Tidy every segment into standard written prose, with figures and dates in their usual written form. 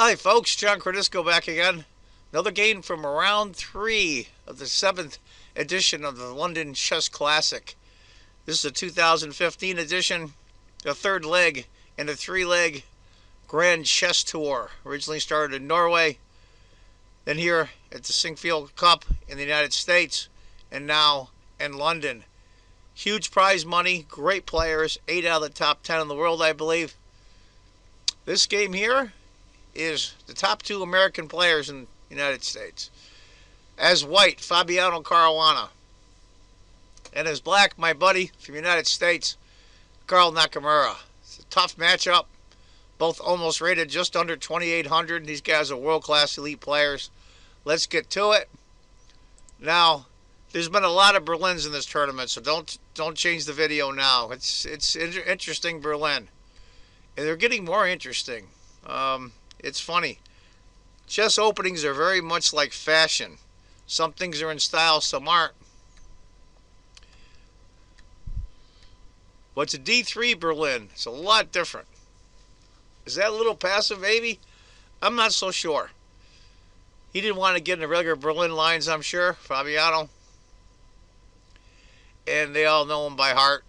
Hi folks, John Cordisco back again. Another game from round 3 of the 7th edition of the London Chess Classic. This is a 2015 edition, the third leg in a 3-leg Grand Chess Tour. Originally started in Norway, then here at the Sinquefield Cup in the United States, and now in London. Huge prize money, great players, 8 out of the top 10 in the world, I believe. This game here is the top 2 American players in the United States. As white, Fabiano Caruana. And as black, my buddy from the United States, Carl Nakamura. It's a tough matchup. Both almost rated just under 2,800. These guys are world-class elite players. Let's get to it. Now, there's been a lot of Berlins in this tournament, so don't change the video now. It's interesting Berlin. And they're getting more interesting. It's funny. Chess openings are very much like fashion. Some things are in style, some aren't. What's a D3 Berlin? It's a lot different. Is that a little passive, maybe? I'm not so sure. He didn't want to get in the regular Berlin lines, I'm sure, Fabiano. And they all know him by heart.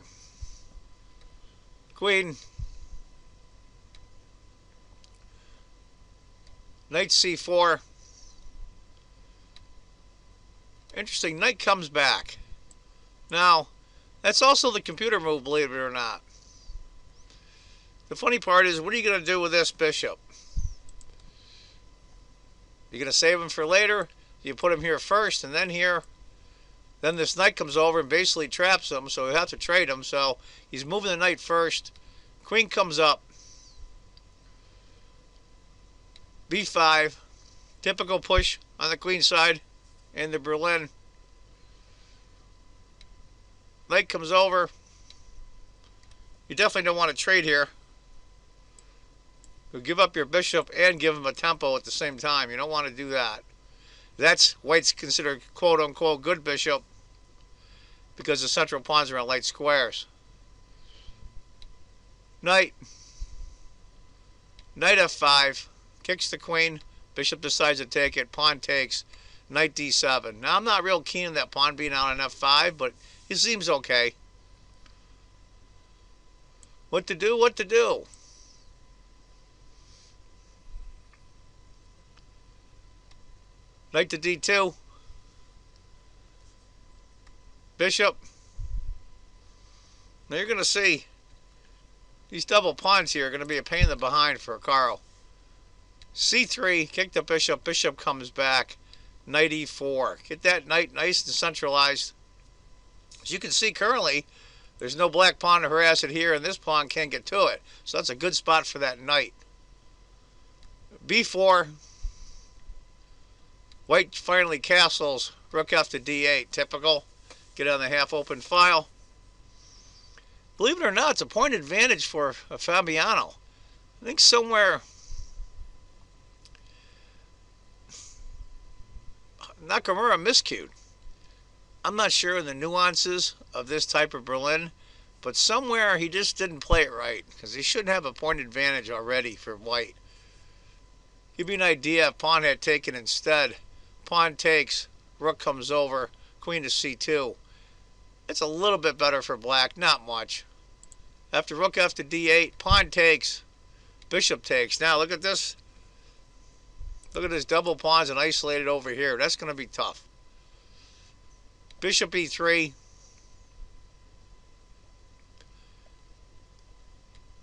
Queen. Knight c4. Interesting, knight comes back. Now, that's also the computer move, believe it or not. The funny part is, what are you going to do with this bishop? You're going to save him for later? You put him here first and then here. Then this knight comes over and basically traps him, so you have to trade him. So he's moving the knight first. Queen comes up. b5, typical push on the queen side in the Berlin. Knight comes over. You definitely don't want to trade here. You give up your bishop and give him a tempo at the same time. You don't want to do that. That's white's considered quote-unquote good bishop because the central pawns are on light squares. Knight f5. Kicks the queen, bishop decides to take it, pawn takes, knight d7. Now I'm not real keen on that pawn being out on f5, but it seems okay. What to do, what to do? Knight to d2. Bishop. Now you're going to see these double pawns here are going to be a pain in the behind for Carl. c3, kick the bishop, bishop comes back, knight e4. Get that knight nice and centralized. As you can see currently, there's no black pawn to harass it here, and this pawn can't get to it. So that's a good spot for that knight. b4. White finally castles, rook f to d8, typical. Get on the half-open file. Believe it or not, it's a point advantage for Fabiano. I think somewhere Nakamura miscued. I'm not sure in the nuances of this type of Berlin, but somewhere he just didn't play it right because he shouldn't have a point advantage already for white. Give you an idea if pawn had taken instead. Pawn takes, rook comes over, queen to c2. It's a little bit better for black, not much. After rook f to d8, pawn takes, bishop takes. Now look at this. Look at this double pawns and isolated over here. That's going to be tough. Bishop e3.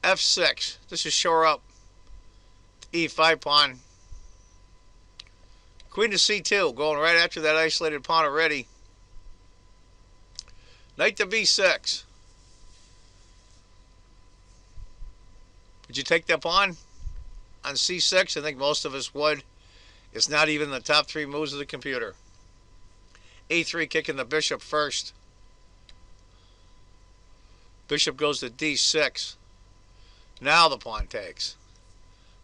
f6. This is shore up. e5 pawn. Queen to c2. Going right after that isolated pawn already. Knight to b6. Would you take that pawn? On c6, I think most of us would. It's not even the top 3 moves of the computer. a3, kicking the bishop first. Bishop goes to d6. Now the pawn takes.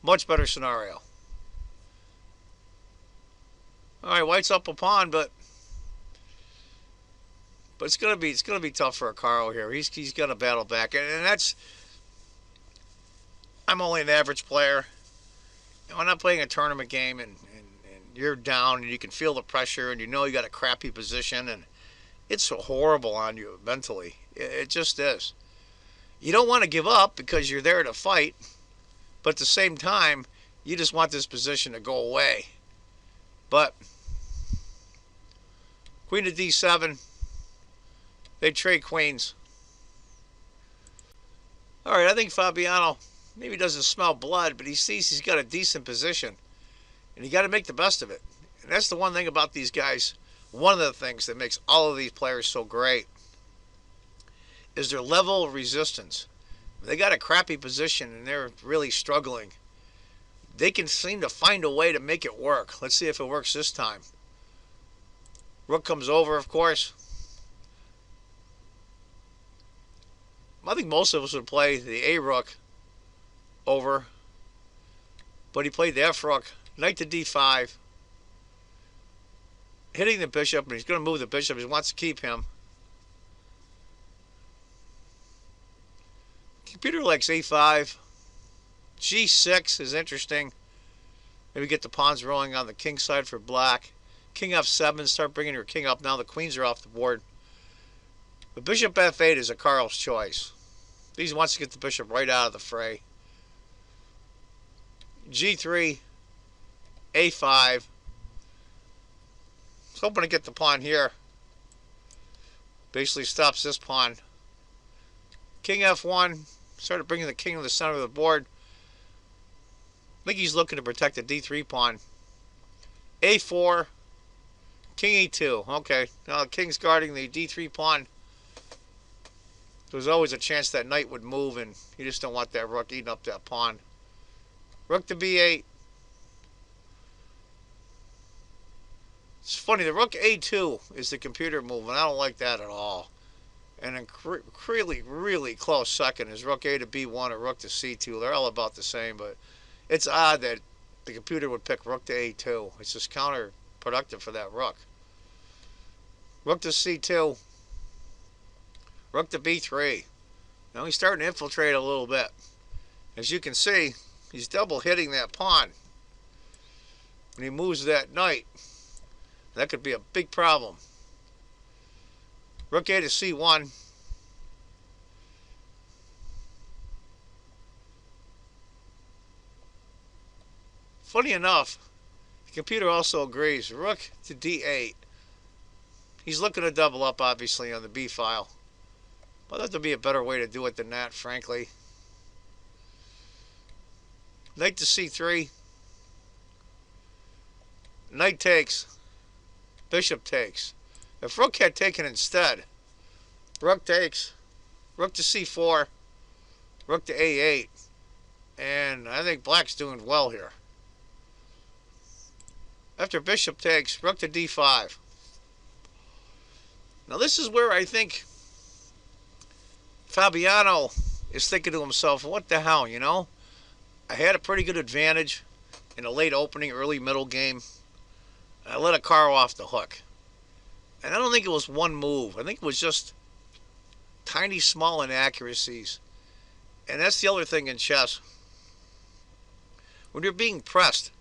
Much better scenario. Alright, white's up a pawn, but it's gonna be tough for a Carl here. He's gonna battle back, and that's I'm only an average player. I'm not playing a tournament game and you're down and you can feel the pressure and you know you got a crappy position and it's so horrible on you mentally. It just is. You don't want to give up because you're there to fight, but at the same time, you just want this position to go away. But queen to d7, they trade queens. All right, I think Fabiano maybe doesn't smell blood, but he sees he's got a decent position, and you got to make the best of it. And that's the one thing about these guys. One of the things that makes all of these players so great is their level of resistance. If they got a crappy position and they're really struggling, they can seem to find a way to make it work. Let's see if it works this time. Rook comes over, of course. I think most of us would play the A rook over, but he played the F rook. Knight to d5. Hitting the bishop, and he's going to move the bishop. He wants to keep him. Computer likes a5. g6 is interesting. Maybe get the pawns rolling on the king side for black. King f7, start bringing your king up. Now the queens are off the board. But bishop f8 is a Carl's choice. He wants to get the bishop right out of the fray. g3, a5. He's hoping to get the pawn here. Basically stops this pawn. King f1. Started bringing the king to the center of the board. I think he's looking to protect the d3 pawn. a4. King e2. Okay. Now the king's guarding the d3 pawn. There's always a chance that knight would move, and you just don't want that rook eating up that pawn. Rook to b8. It's funny, the rook a2 is the computer move, and I don't like that at all. And then really close second is rook a to b1 or rook to c2. They're all about the same, but it's odd that the computer would pick rook to a2. It's just counterproductive for that rook. Rook to c2. Rook to b3. Now he's starting to infiltrate a little bit. As you can see, he's double hitting that pawn. When he moves that knight, that could be a big problem. Rook a to c1. Funny enough, the computer also agrees. Rook to d8. He's looking to double up, obviously, on the b file. But that would be a better way to do it than that, frankly. Knight to c3. Knight takes. Bishop takes. If rook had taken instead, rook takes, rook to c4, rook to a8, and I think black's doing well here. After bishop takes, rook to d5. Now this is where I think Fabiano is thinking to himself, what the hell, you know? I had a pretty good advantage in a late opening, early middle game. I let a car off the hook. And I don't think it was one move. I think it was just tiny, small inaccuracies. And that's the other thing in chess. When you're being pressed,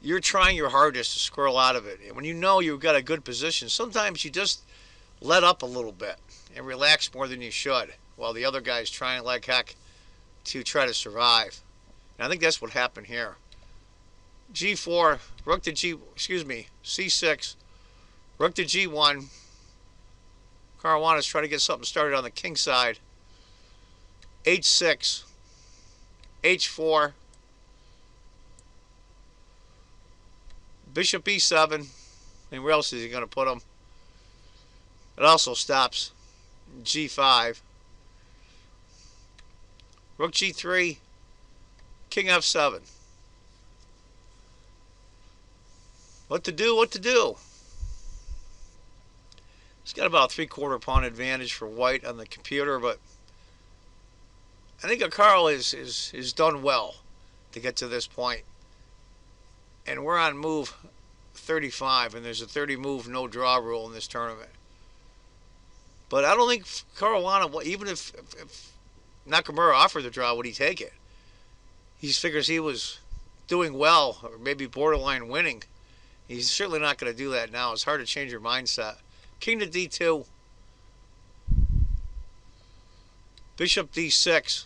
you're trying your hardest to squirrel out of it. And when you know you've got a good position, sometimes you just let up a little bit and relax more than you should, while the other guy's trying like heck to try to survive. And I think that's what happened here. g4, rook to c6, rook to g1. Caruana is trying to get something started on the king side. h6, h4, bishop e7. And where else is he going to put him? It also stops g5. Rook g3, king f7. What to do, what to do? He's got about a 3/4 pawn advantage for white on the computer, but I think Carl is done well to get to this point. And we're on move 35, and there's a 30 move no draw rule in this tournament. But I don't think Caruana, even if Nakamura offered the draw, would he take it? He figures he was doing well, or maybe borderline winning. He's certainly not going to do that now. It's hard to change your mindset. King to D2. Bishop D6.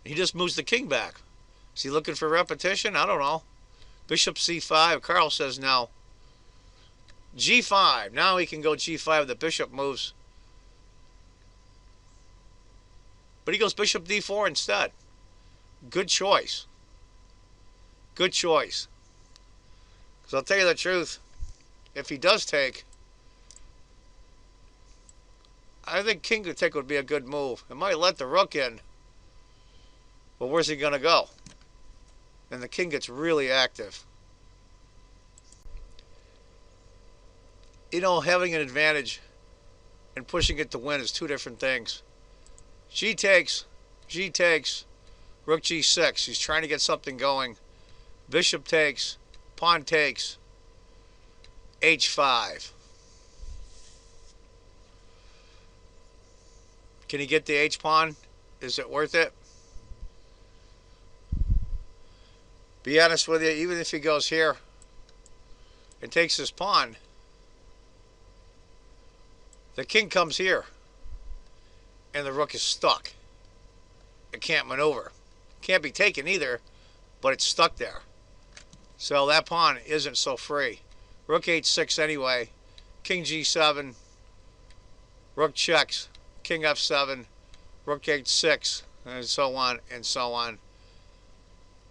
He just moves the king back. Is he looking for repetition? I don't know. Bishop C5. Carl says no. G5. Now he can go G5. The bishop moves. But he goes Bishop D4 instead. Good choice. Good choice. Because I'll tell you the truth, if he does take, I think king to take would be a good move. It might let the rook in. But where's he going to go? And the king gets really active. You know, having an advantage and pushing it to win is two different things. G takes, rook G6. He's trying to get something going. Bishop takes, pawn takes, H5. Can he get the H pawn? Is it worth it? Be honest with you, even if he goes here and takes his pawn, the king comes here and the rook is stuck. It can't maneuver. Can't be taken either, but it's stuck there. So that pawn isn't so free. Rook H6 anyway. King G7. Rook checks. King F7. Rook H6. And so on and so on.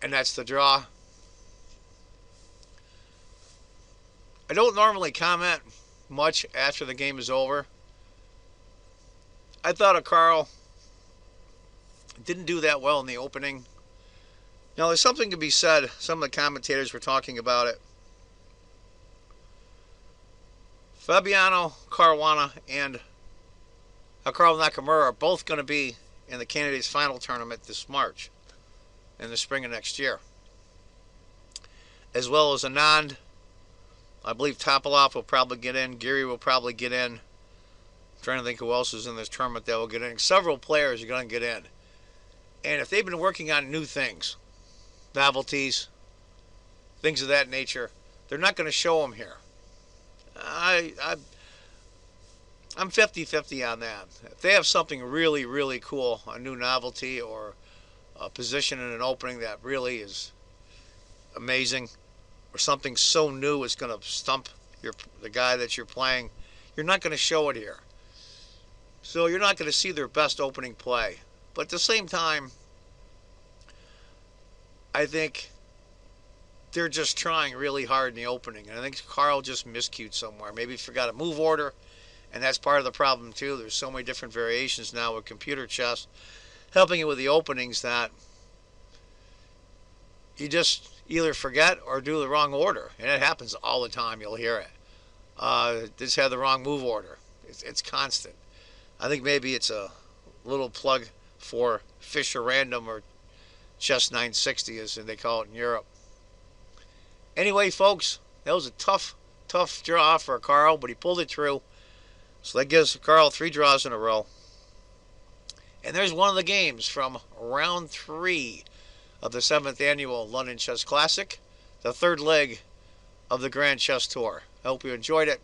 And that's the draw. I don't normally comment much after the game is over. I thought Carl didn't do that well in the opening. Now, there's something to be said. Some of the commentators were talking about it. Fabiano Caruana and Carl Nakamura are both going to be in the Candidates Final Tournament this March, in the spring of next year. As well as Anand. I believe Topalov will probably get in. Giri will probably get in. I'm trying to think who else is in this tournament that will get in. Several players are going to get in. And if they've been working on new things, novelties, things of that nature, they're not going to show them here. I'm 50-50 on that. If they have something really, really cool, a new novelty or a position in an opening that really is amazing, or something so new it's going to stump the guy that you're playing, you're not going to show it here. So you're not going to see their best opening play. But at the same time, I think they're just trying really hard in the opening. And I think Carl just miscued somewhere. Maybe he forgot a move order. And that's part of the problem too. There's so many different variations now with computer chess helping you with the openings that you just either forget or do the wrong order. And it happens all the time. You'll hear it. This had the wrong move order. It's constant. I think maybe it's a little plug for Fisher Random or Chess 960 as they call it in Europe. Anyway, folks, that was a tough draw for Carl, but he pulled it through. So that gives Carl 3 draws in a row. And there's one of the games from round 3 of the 7th annual London Chess Classic, the 3rd leg of the Grand Chess Tour. I hope you enjoyed it.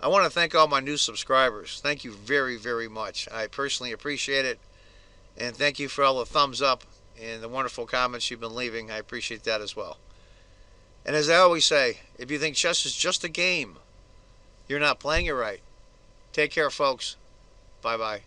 I want to thank all my new subscribers. Thank you very, very much. I personally appreciate it. And thank you for all the thumbs up and the wonderful comments you've been leaving. I appreciate that as well. And as I always say, if you think chess is just a game, you're not playing it right. Take care, folks. Bye-bye.